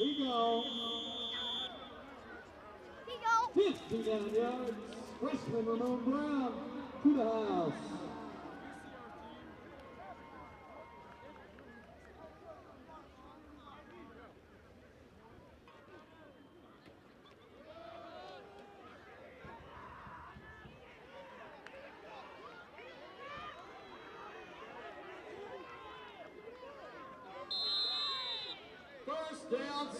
We go. 59 yards. Freshman Ramon Brown to the house. First down.